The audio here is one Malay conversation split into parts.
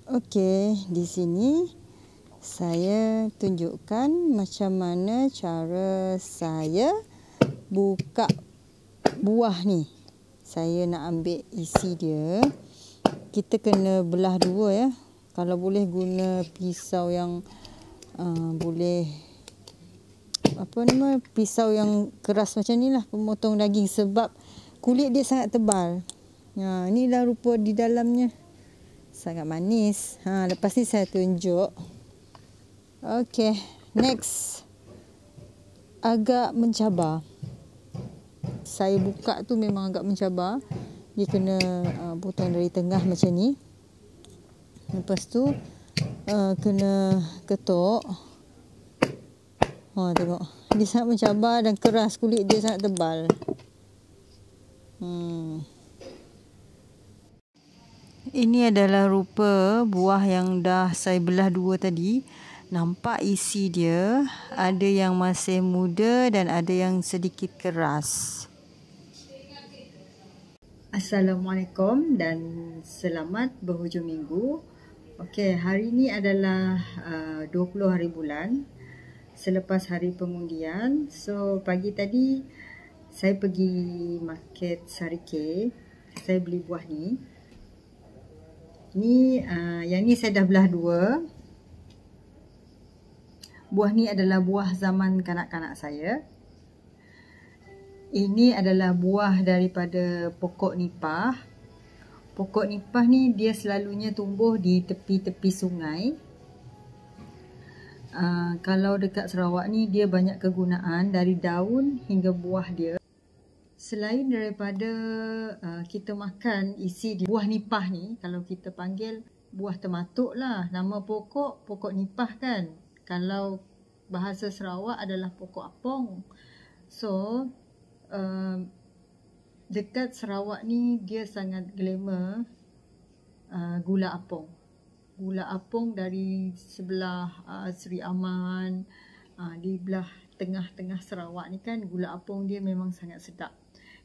Okey, di sini saya tunjukkan macam mana cara saya buka buah ni. Saya nak ambil isi dia. Kita kena belah dua ya. Kalau boleh guna pisau yang boleh pisau yang keras macam ni lah, pemotong daging, sebab kulit dia sangat tebal. Inilah rupa di dalamnya. Sangat manis. Lepas ni saya tunjuk. Okey, next. Agak mencabar. Saya buka tu memang agak mencabar. Dia kena potong dari tengah macam ni. Lepas tu kena ketuk. Tengok. Dia sangat mencabar dan keras. Kulit dia sangat tebal. Ini adalah rupa buah yang dah saya belah dua tadi. Nampak isi dia. Ada yang masih muda dan ada yang sedikit keras. Assalamualaikum dan selamat berhujung minggu. Okey, hari ini adalah 20 hari bulan selepas hari pengundian. So, pagi tadi saya pergi market Sarike. Saya beli buah ni. Yang ni saya dah belah dua. Buah ni adalah buah zaman kanak-kanak saya. Ini adalah buah daripada pokok nipah. Pokok nipah ni dia selalunya tumbuh di tepi-tepi sungai. Kalau dekat Sarawak ni dia banyak kegunaan, dari daun hingga buah dia. Selain daripada kita makan isi di buah nipah ni, kalau kita panggil buah tematuk lah. Nama pokok nipah kan. Kalau bahasa Sarawak adalah pokok apong. So, dekat Sarawak ni dia sangat glamour gula apong. Gula apong dari sebelah Seri Aman, di belah tengah-tengah Sarawak ni kan, gula apong dia memang sangat sedap.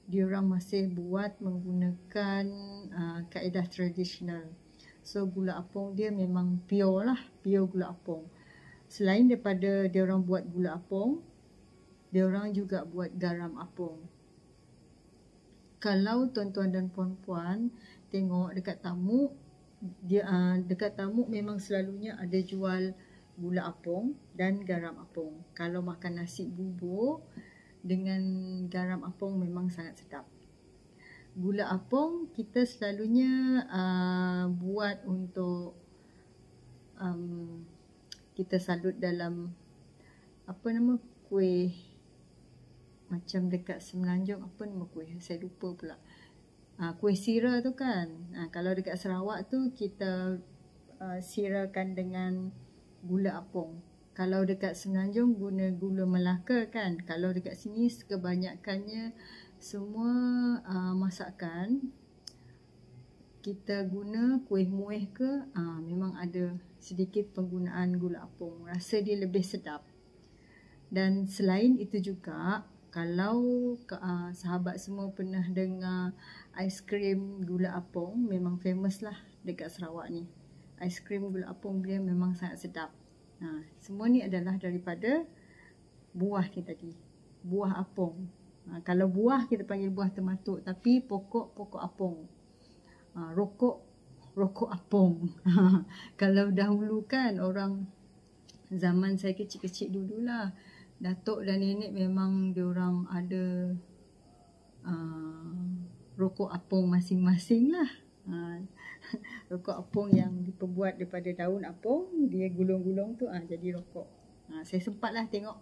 Diorang masih buat menggunakan kaedah tradisional. So gula apong dia memang pure lah, pure gula apong. Selain daripada diorang buat gula apong, diorang juga buat garam apong. Kalau tuan-tuan dan puan-puan tengok dekat Tamuk, dekat Tamuk memang selalunya ada jual gula apong dan garam apong. Kalau makan nasi bubur dengan garam apong memang sangat sedap. Gula apong kita selalunya buat untuk kita salut dalam kuih. Macam dekat Semenanjung, apa nama kuih? Saya lupa pula. Kuih sira tu kan. Kalau dekat Sarawak tu kita sirakan dengan gula apong. Kalau dekat Semenanjung guna gula Melaka kan. Kalau dekat sini kebanyakannya semua masakan kita guna kuih muih ke, memang ada sedikit penggunaan gula apong. Rasa dia lebih sedap. Dan selain itu juga, kalau sahabat semua pernah dengar aiskrim gula apong, memang famous lah dekat Sarawak ni. Aiskrim gula apong dia memang sangat sedap. Semua ni adalah daripada buah ni tadi. Buah apong. Kalau buah kita panggil buah tematuk, tapi pokok apong. Rokok apong. Kalau dahulu kan orang zaman saya kecil-kecil dululah, datuk dan nenek memang diorang ada rokok apong masing-masing lah. Rokok apong yang diperbuat daripada daun apong, dia gulung-gulung tu jadi rokok. Saya sempatlah tengok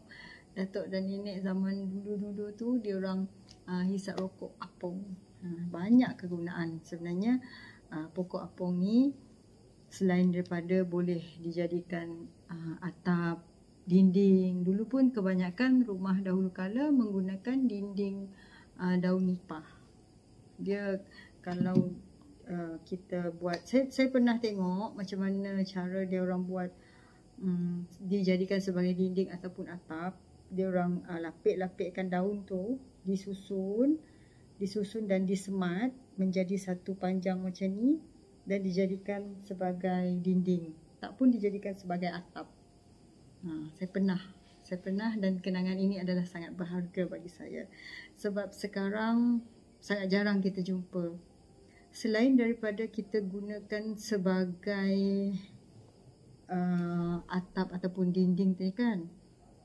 datuk dan nenek zaman dulu-dulu tu diorang hisap rokok apong. Banyak kegunaan sebenarnya. Pokok apong ni selain daripada boleh dijadikan atap, dinding. Dulu pun kebanyakan rumah dahulu kala menggunakan dinding daun nipah. Dia kalau kita buat, saya pernah tengok macam mana cara dia orang buat dijadikan sebagai dinding ataupun atap. Dia orang lapik-lapikkan daun tu, disusun dan disemat menjadi satu panjang macam ni. dan dijadikan sebagai dinding, tak pun dijadikan sebagai atap. Saya pernah dan kenangan ini adalah sangat berharga bagi saya. Sebab sekarang sangat jarang kita jumpa. Selain daripada kita gunakan sebagai atap ataupun dinding tadi kan,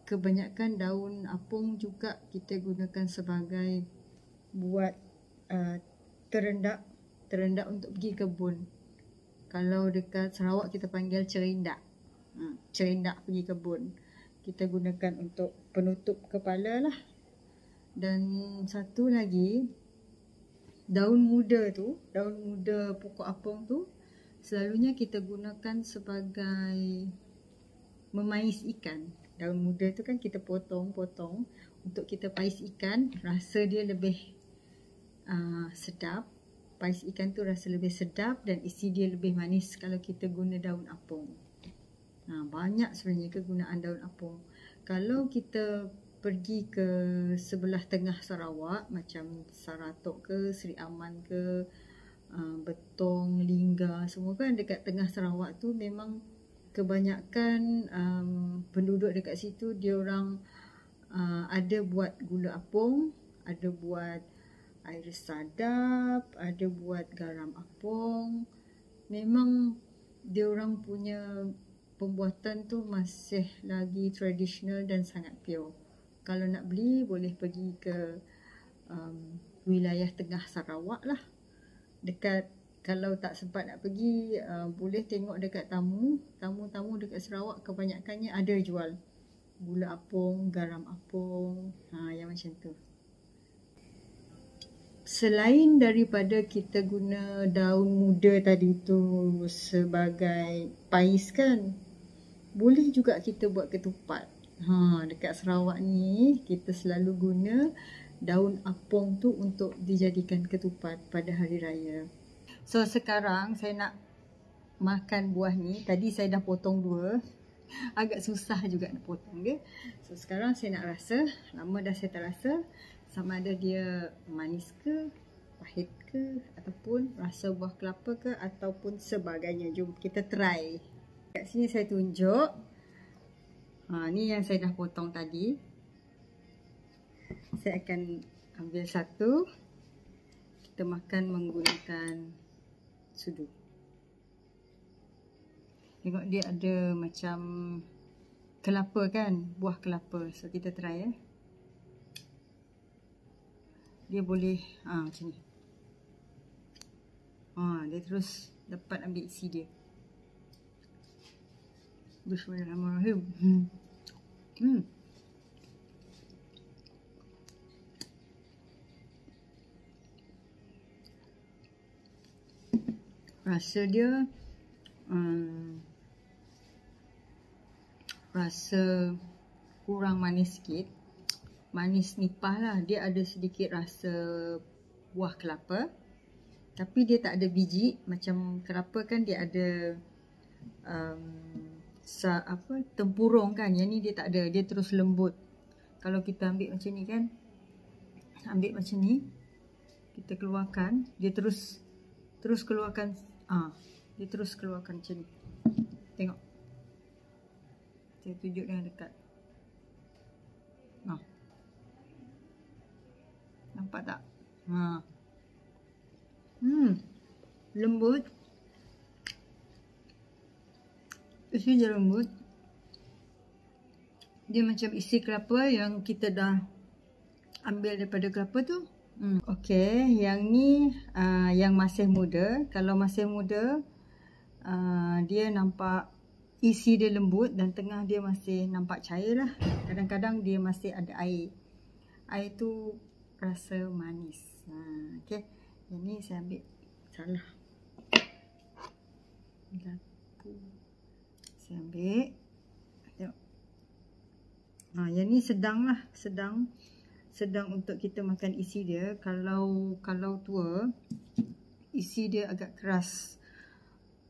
kebanyakan daun apung juga kita gunakan sebagai buat terendak untuk pergi kebun. Kalau dekat Sarawak kita panggil cerindak. Cerindak pergi kebun. Kita gunakan untuk penutup kepala lah. Dan satu lagi, daun muda pokok apung tu selalunya kita gunakan sebagai memais ikan. Daun muda tu kan kita potong-potong untuk kita pais ikan, rasa dia lebih sedap. Pais ikan tu rasa lebih sedap dan isi dia lebih manis kalau kita guna daun apung. Banyak sebenarnya kegunaan daun apung. Kalau kita pergi ke sebelah tengah Sarawak macam Saratok ke, Seri Aman ke, Betong, Lingga, semua kan dekat tengah Sarawak tu memang kebanyakan penduduk dekat situ dia orang ada buat gula apung, ada buat air sadap, ada buat garam apung. Memang dia orang punya pembuatan tu masih lagi tradisional dan sangat pure. Kalau nak beli boleh pergi ke wilayah tengah Sarawak lah. Dekat, kalau tak sempat nak pergi, boleh tengok dekat tamu dekat Sarawak kebanyakannya ada jual gula apung, garam apung, yang macam tu. Selain daripada kita guna daun muda tadi tu sebagai pais kan, boleh juga kita buat ketupat. Dekat Sarawak ni kita selalu guna daun apung tu untuk dijadikan ketupat pada hari raya. So sekarang saya nak makan buah ni. Tadi saya dah potong dua. Agak susah juga nak potong dia. So sekarang saya nak rasa. Lama dah saya tak rasa sama ada dia manis ke, pahit ke, ataupun rasa buah kelapa ke, ataupun sebagainya. Jom kita try. Kat sini saya tunjuk. Ni yang saya dah potong tadi. Saya akan ambil satu. Kita makan menggunakan sudu. Tengok dia ada macam kelapa kan, buah kelapa. So kita try ya. Dia boleh macam ni. Dia terus dapat ambil isi dia. Bismillahirrahmanirrahim. Rasa dia rasa kurang manis sikit. Manis nipah lah. Dia ada sedikit rasa buah kelapa, tapi dia tak ada biji. Macam kelapa kan dia ada tempurung kan. Yang ni dia tak ada. Dia terus lembut. Kalau kita ambil macam ni kan, ambil macam ni, kita keluarkan, dia terus keluarkan. Dia terus keluarkan macam ni. Tengok. Saya tunjuk dengan dekat. Nampak tak? Lembut. Isi dia lembut. Dia macam isi kelapa yang kita dah ambil daripada kelapa tu. Okey, yang ni yang masih muda. Kalau masih muda, dia nampak isi dia lembut dan tengah dia masih nampak cair lah. Kadang-kadang dia masih ada air. Air tu rasa manis. Okey, yang ni saya ambil salah. Saya ambil. Tengok. Yang ni sedang lah, sedang untuk kita makan isi dia. Kalau tua, isi dia agak keras.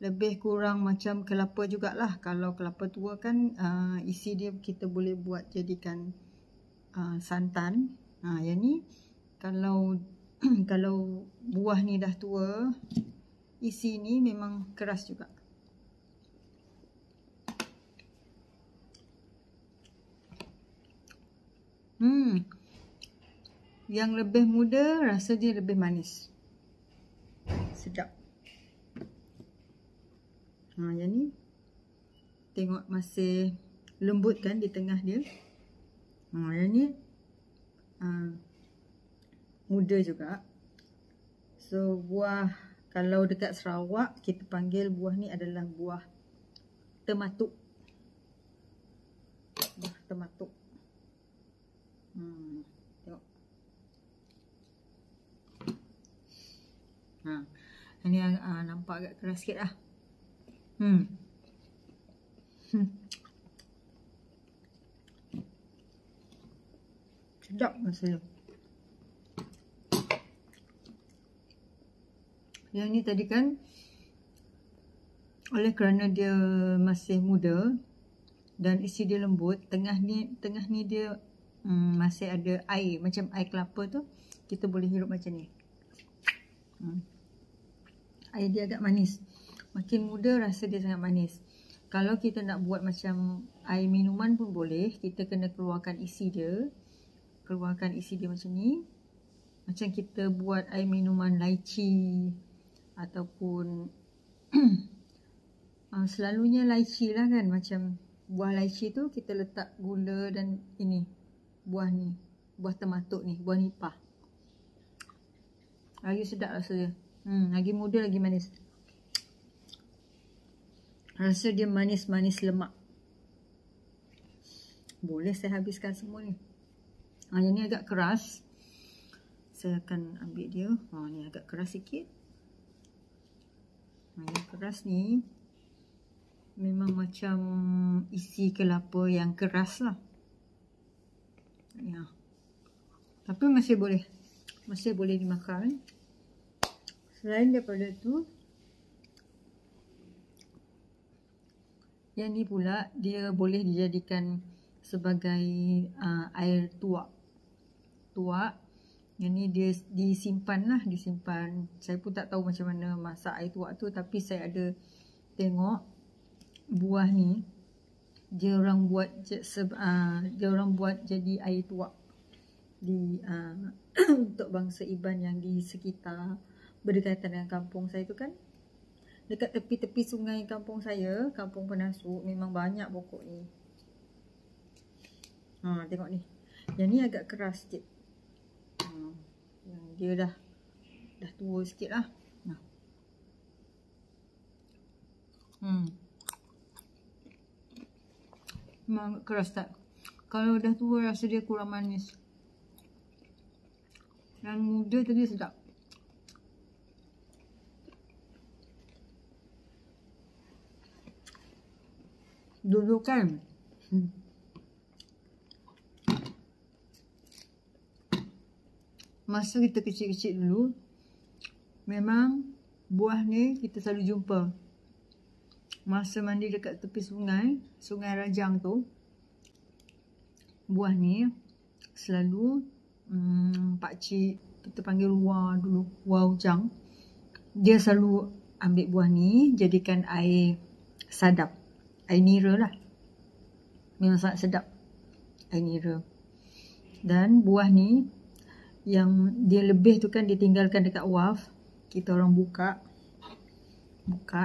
Lebih kurang macam kelapa jugalah. Kalau kelapa tua kan isi dia kita boleh buat jadikan santan. Yang ni kalau buah ni dah tua, isi ni memang keras juga. Yang lebih muda rasa dia lebih manis. Sedap. Yang ni tengok masih lembut kan di tengah dia. Yang ni muda juga. So buah, kalau dekat Sarawak kita panggil buah ni adalah buah tematuk. Buah tematuk. Tengok. Ini nampak agak keras sikit lah. Sedap rasanya. Yang ni tadi kan, oleh kerana dia masih muda dan isi dia lembut, tengah ni dia masih ada air, macam air kelapa tu, kita boleh hirup macam ni. Air dia agak manis. Makin muda rasa dia sangat manis. Kalau kita nak buat macam air minuman pun boleh, kita kena keluarkan isi dia. Keluarkan isi dia macam ni. Macam kita buat air minuman lychee ataupun selalunya lychee lah kan, macam buah lychee tu kita letak gula dan ini buah ni, buah tematuk ni, buah nipah. Lagi sedap rasa dia. Lagi muda, lagi manis. Rasa dia manis-manis lemak. Boleh saya habiskan semua ni. Yang ni agak keras. Saya akan ambil dia. Ni agak keras sikit. Yang keras ni memang macam isi kelapa yang keras lah. Ya. Tapi masih boleh dimakan. Selain daripada tu, yang ni pula dia boleh dijadikan sebagai air tuak. Yang ni dia disimpan. Saya pun tak tahu macam mana masak air tuak tu, tapi saya ada tengok buah ni dia orang buat jadi air tuak di untuk bangsa Iban yang di sekitar berdekatan dengan kampung saya tu kan. Dekat tepi-tepi sungai kampung saya, Kampung Penasuk, memang banyak pokok ni. Tengok ni. Yang ni agak keras sikit. Yang dia dah tua sikit lah. Memang agak keras tak? Kalau dah tua rasa dia kurang manis. Yang muda tadi sedap. Dulu kan masa kita kecil-kecil dulu, memang buah ni kita selalu jumpa. Masa mandi dekat tepi Sungai Rajang tu, buah ni selalu pakcik, kita panggil Wah dulu, Wah Ujang, dia selalu ambil buah ni jadikan air sadap, air nira lah. Memang sangat sedap air nira. Dan buah ni yang dia lebih tu kan ditinggalkan dekat waf. Kita orang buka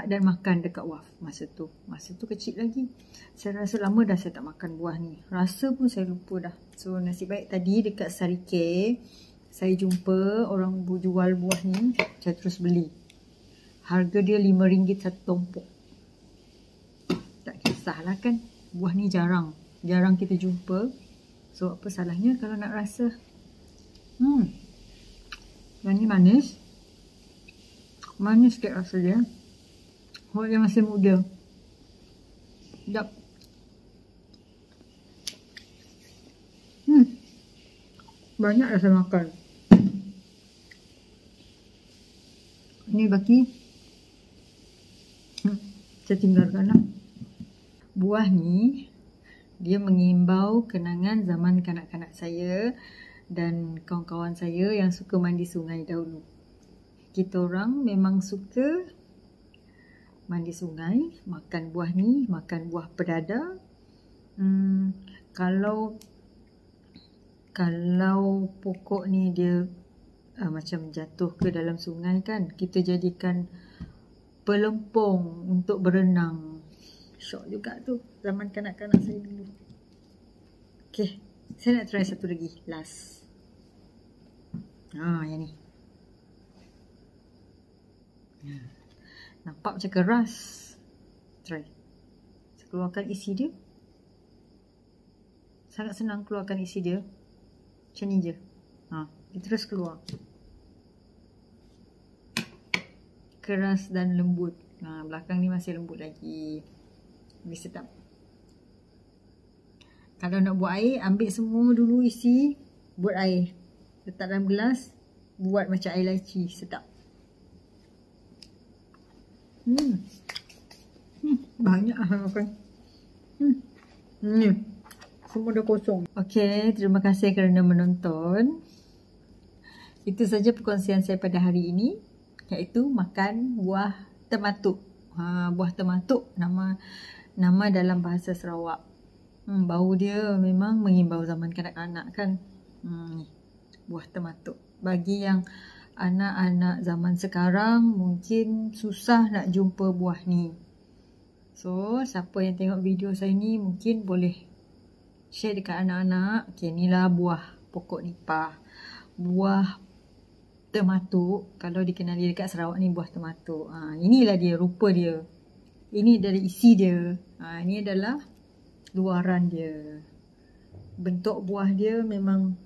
dan makan dekat waf masa tu. Masa tu kecil lagi. Saya rasa lama dah saya tak makan buah ni. Rasa pun saya lupa dah. So nasib baik tadi dekat Sarike saya jumpa orang jual buah ni. Saya terus beli. Harga dia RM5 satu tompok. Tak kisahlah kan. Buah ni jarang kita jumpa. So apa salahnya kalau nak rasa. Yang ni manis sikit rasa dia. Sebab dia masih muda. Sedap. Banyak dah saya makan. Ini baki. Saya tinggalkan lah. Buah ni dia mengimbau kenangan zaman kanak-kanak saya dan kawan-kawan saya yang suka mandi sungai dahulu. Kita orang memang suka mandi sungai, makan buah ni, makan buah pedada. Kalau pokok ni dia macam jatuh ke dalam sungai kan, kita jadikan pelempung untuk berenang. Syok juga tu zaman kanak-kanak saya dulu. Okay, saya nak try satu lagi, last. Yang ni. Nampak macam keras. Try. Saya keluarkan isi dia. Sangat senang keluarkan isi dia. Macam ni je. Dia terus keluar. Keras dan lembut. Belakang ni masih lembut lagi. Lebih sedap. Kalau nak buat air, ambil semua dulu isi. Buat air. Letak dalam gelas. Buat macam air laci. Sedap. Banyak lah makan. Semua dah kosong. Okay, terima kasih kerana menonton. Itu saja perkongsian saya pada hari ini, iaitu makan buah tematuk. Buah tematuk nama dalam bahasa Sarawak. Bau dia memang mengimbau zaman kanak-kanak kan. Buah tematuk. Bagi yang anak-anak zaman sekarang mungkin susah nak jumpa buah ni. So, siapa yang tengok video saya ni mungkin boleh share dekat anak-anak. Okay, inilah buah pokok nipah. Buah tematuk. Kalau dikenali dekat Sarawak ni buah tematuk. Inilah dia, rupa dia. Ini dari isi dia. Ini adalah luaran dia. Bentuk buah dia memang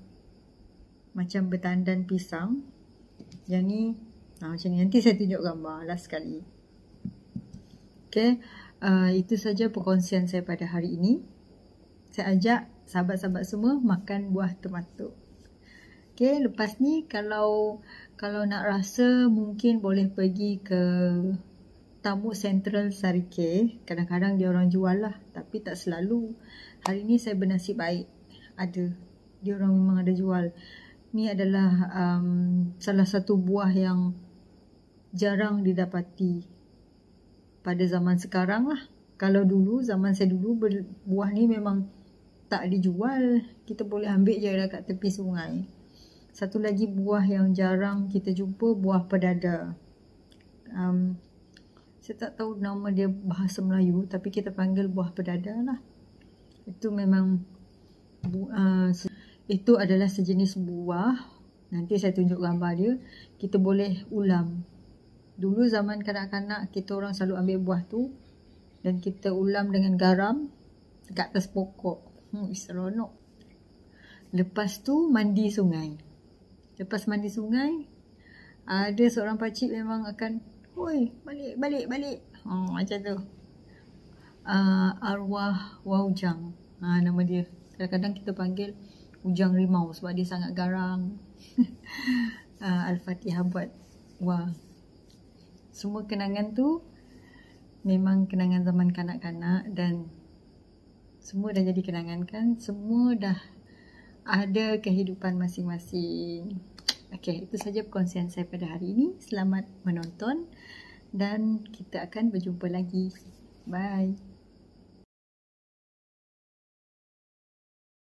macam bertandan pisang. Yang ni macam ni. Nanti saya tunjuk gambar last sekali. Okay, itu saja perkongsian saya pada hari ini. Saya ajak sahabat-sahabat semua makan buah tematuk. Okay, lepas ni kalau nak rasa mungkin boleh pergi ke Tamu Sentral Sarike. Kadang-kadang dia orang jual lah, tapi tak selalu. Hari ni saya bernasib baik ada. Dia orang memang ada jual. Ni adalah salah satu buah yang jarang didapati pada zaman sekarang lah. Kalau dulu, zaman saya dulu, buah ni memang tak dijual. Kita boleh ambil je dekat tepi sungai. Satu lagi buah yang jarang kita jumpa, buah pedada. Saya tak tahu nama dia bahasa Melayu, tapi kita panggil buah pedada lah. Itu memang itu adalah sejenis buah. Nanti saya tunjuk gambar dia. Kita boleh ulam. Dulu zaman kanak-kanak, kita orang selalu ambil buah tu dan kita ulam dengan garam dekat atas pokok. Seronok. Lepas tu mandi sungai. Lepas mandi sungai, ada seorang pakcik memang akan, "Oi, balik." Macam tu. Arwah Waujang. Nama dia. Kadang-kadang kita panggil Ujang Rimau sebab dia sangat garang. Al-Fatihah buat. Wah. Semua kenangan tu memang kenangan zaman kanak-kanak dan semua dah jadi kenangan kan. Semua dah ada kehidupan masing-masing. Okay, itu saja perkongsian saya pada hari ini. Selamat menonton dan kita akan berjumpa lagi. Bye.